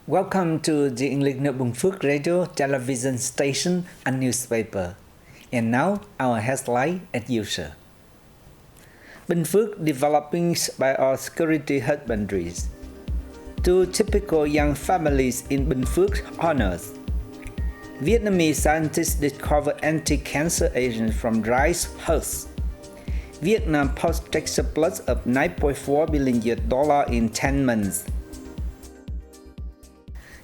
Welcome to the English Binh Phuoc radio, television station, and newspaper. And now, our headline as usual. Binh Phuoc developing biosecurity husbandry. Two typical young families in Binh Phuoc honors. Vietnamese scientists discover anti-cancer agent from rice hulls. Vietnam posts tax surplus of $9.4 billion in 10 months.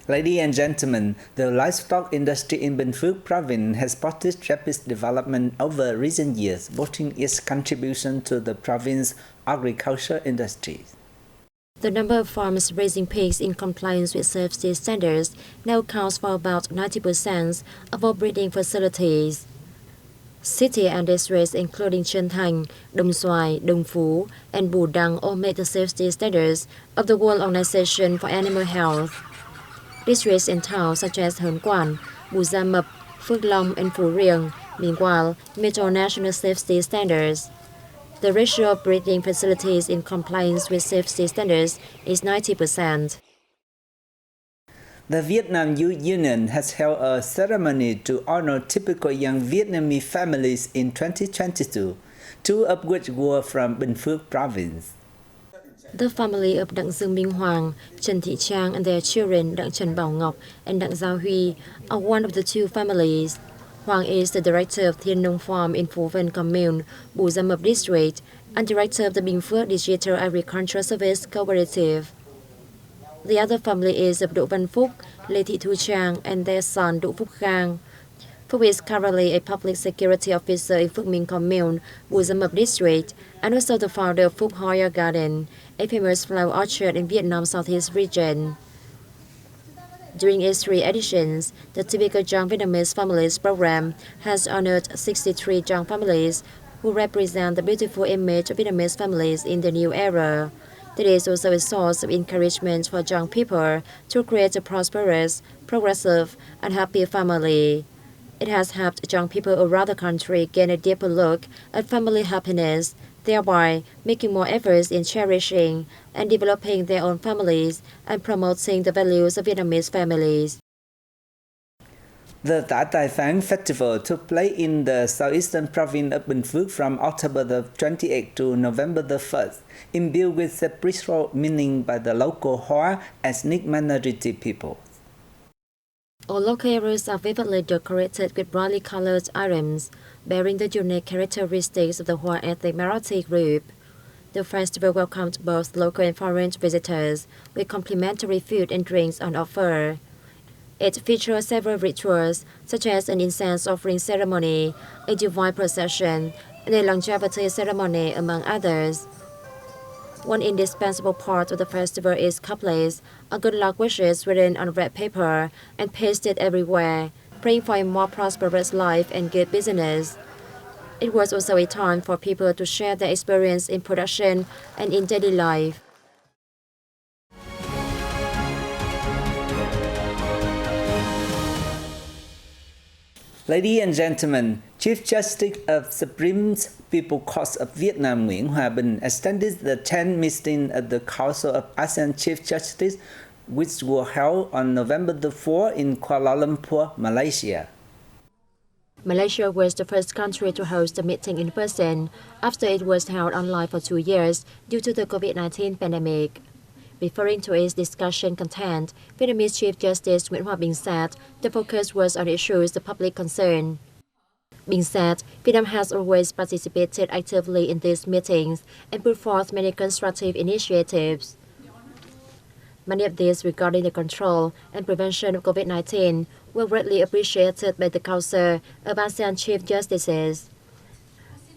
Ladies and gentlemen, the livestock industry in Binh Phuoc province has posted rapid development over recent years, boosting its contribution to the province's agriculture industry. The number of farms raising pigs in compliance with safety standards now accounts for about 90% of all breeding facilities. City and districts including Thanh, Đông Xoài, Đông Phú, and Bù Đăng all meet the safety standards of the World Organization for Animal Health. Districts in towns such as Hớn Quản, Bù Gia Mập, Phước Long, and Phú Riềng, meanwhile, meet all national safety standards. The ratio of breeding facilities in compliance with safety standards is 90%. The Vietnam Youth Union has held a ceremony to honor typical young Vietnamese families in 2022, two of which were from Binh Phuoc province. The family of Đặng Dương Minh Hoàng, Trần Thị Trang and their children Đặng Trần Bảo Ngọc and Đặng Giao Huy are one of the two families. Hoàng is the director of Thiên Nông Farm in Phú Vân Commune, Bù Gia Mập District, and director of the Binh Phuoc Digital Agricultural Service Cooperative. The other family is of Đỗ Văn Phúc, Lê Thị Thu Trang, and their son Đỗ Phúc Khang, who is currently a public security officer in Phước Minh Commune, Bù Gia Mập District, and also the founder of Phúc Hoa Garden, a famous flower orchard in Vietnam's southeast region. During its 3 editions, the Typical Young Vietnamese Families program has honored 63 young families who represent the beautiful image of Vietnamese families in the new era. It is also a source of encouragement for young people to create a prosperous, progressive, and happy family. It has helped young people around the country gain a deeper look at family happiness, thereby making more efforts in cherishing and developing their own families and promoting the values of Vietnamese families. The Tả Tài Phán Festival took place in the southeastern province of Binh Phuoc from October the 28th to November the 1st, imbued with spiritual meaning by the local Hoa ethnic minority people. All local areas are vividly decorated with brightly colored items, bearing the unique characteristics of the Hoa ethnic minority group. The festival welcomed both local and foreign visitors, with complimentary food and drinks on offer. It features several rituals, such as an incense offering ceremony, a divine procession, and a longevity ceremony, among others. One indispensable part of the festival is couplets, or good luck wishes written on red paper and pasted everywhere, praying for a more prosperous life and good business. It was also a time for people to share their experience in production and in daily life. Ladies and gentlemen, Chief Justice of Supreme People's Court of Vietnam Nguyễn Hòa Bình attended the 10th meeting of the Council of ASEAN Chief Justice, which were held on November the 4th in Kuala Lumpur, Malaysia. Malaysia was the first country to host the meeting in person after it was held online for 2 years due to the COVID-19 pandemic. Referring to its discussion content, Vietnamese Chief Justice Nguyễn Hòa Bình said the focus was on issues of public concern. Bình said, Vietnam has always participated actively in these meetings and put forth many constructive initiatives. Many of these regarding the control and prevention of COVID-19 were greatly appreciated by the Council of ASEAN Chief Justices.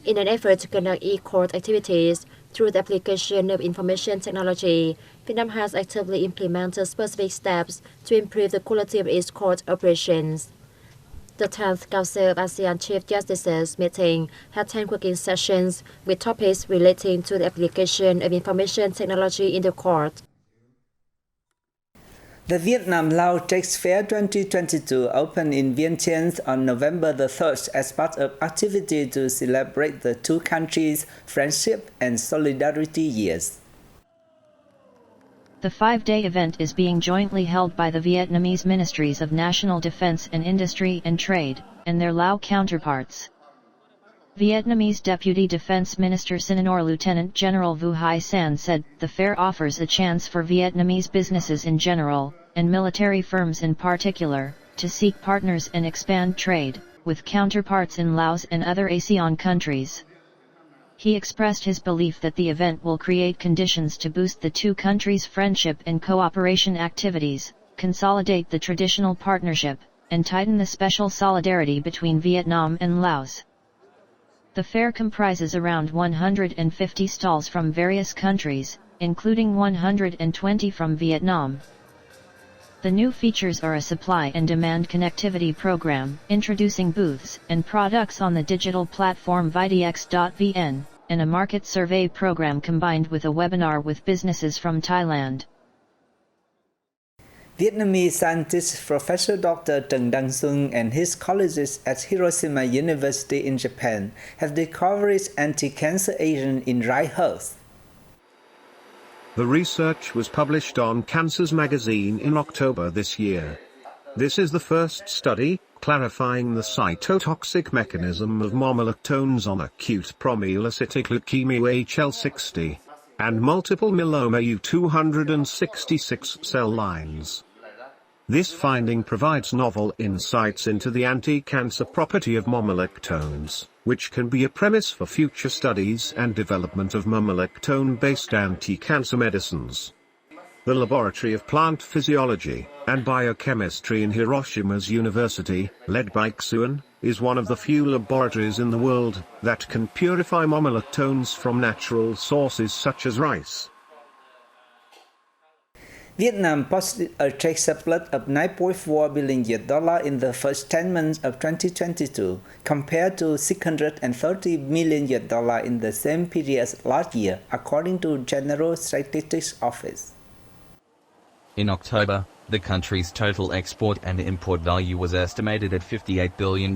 In an effort to conduct e-court activities through the application of information technology, Vietnam has actively implemented specific steps to improve the quality of its court operations. The 10th Council of ASEAN Chief Justices meeting had 10 working sessions with topics relating to the application of information technology in the court. The Vietnam Lao Tax Fair 2022 opened in Vientiane on November the 3rd as part of activity to celebrate the two countries' friendship and solidarity years. The 5-day event is being jointly held by the Vietnamese Ministries of National Defense and Industry and Trade, and their Lao counterparts. Vietnamese Deputy Defense Minister Sinanor Lieutenant General Vu Hai San said, the fair offers a chance for Vietnamese businesses in general, and military firms in particular, to seek partners and expand trade, with counterparts in Laos and other ASEAN countries. He expressed his belief that the event will create conditions to boost the two countries' friendship and cooperation activities, consolidate the traditional partnership, and tighten the special solidarity between Vietnam and Laos. The fair comprises around 150 stalls from various countries, including 120 from Vietnam. The new features are a supply and demand connectivity program, introducing booths and products on the digital platform vidx.vn, and a market survey program combined with a webinar with businesses from Thailand. Vietnamese scientist Professor Dr. Trần Đăng Xuân and his colleagues at Hiroshima University in Japan have discovered anti-cancer agent in rice hulls. The research was published on Cancers magazine in October this year. This is the first study, clarifying the cytotoxic mechanism of momelotones on acute promyelocytic leukemia HL60, and multiple myeloma U266 cell lines. This finding provides novel insights into the anti-cancer property of momelotones, which can be a premise for future studies and development of momelotones-based anti-cancer medicines. The Laboratory of Plant Physiology and Biochemistry in Hiroshima's University, led by Xuan, is one of the few laboratories in the world that can purify momelotones from natural sources such as rice. Vietnam posted a trade surplus of $9.4 billion in the first 10 months of 2022, compared to $630 million in the same period last year, according to General Statistics Office. In October, the country's total export and import value was estimated at $58 billion,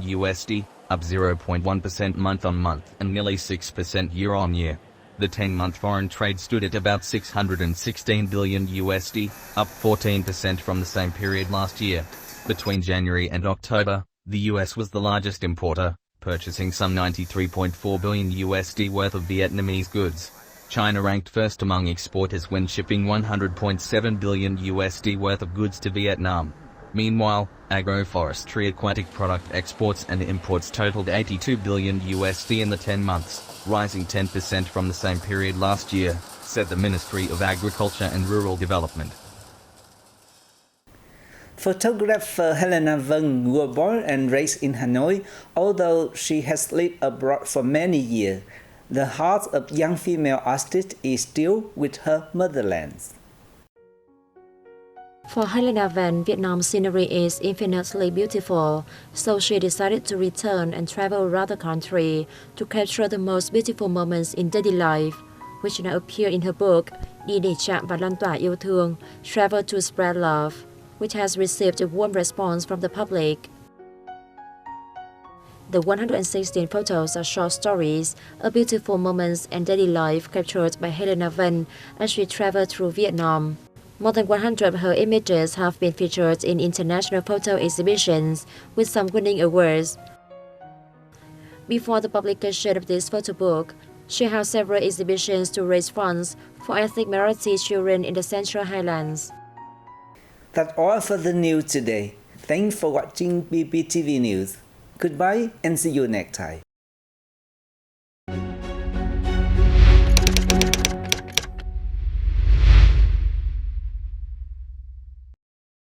up 0.1% month-on-month and nearly 6% year-on-year. The 10-month foreign trade stood at about $616 billion, up 14% from the same period last year. Between January and October, the US was the largest importer, purchasing some $93.4 billion worth of Vietnamese goods. China ranked first among exporters when shipping $100.7 billion worth of goods to Vietnam. Meanwhile, agroforestry aquatic product exports and imports totaled $82 billion in the 10 months, rising 10% from the same period last year, said the Ministry of Agriculture and Rural Development. Photographer Helena Vân was born and raised in Hanoi, although she has lived abroad for many years. The heart of young female artist is still with her motherland. For Helena Vân, Vietnam's scenery is infinitely beautiful, so she decided to return and travel around the country to capture the most beautiful moments in daily life, which now appear in her book Đi để chạm và lan tỏa yêu thương, Travel to Spread Love, which has received a warm response from the public. The 116 photos are short stories of beautiful moments and daily life captured by Helena Vân as she traveled through Vietnam. More than 100 of her images have been featured in international photo exhibitions, with some winning awards. Before the publication of this photo book, she held several exhibitions to raise funds for ethnic minority children in the Central Highlands. That's all for the news today. Thanks for watching BPTV News. Goodbye and see you next time.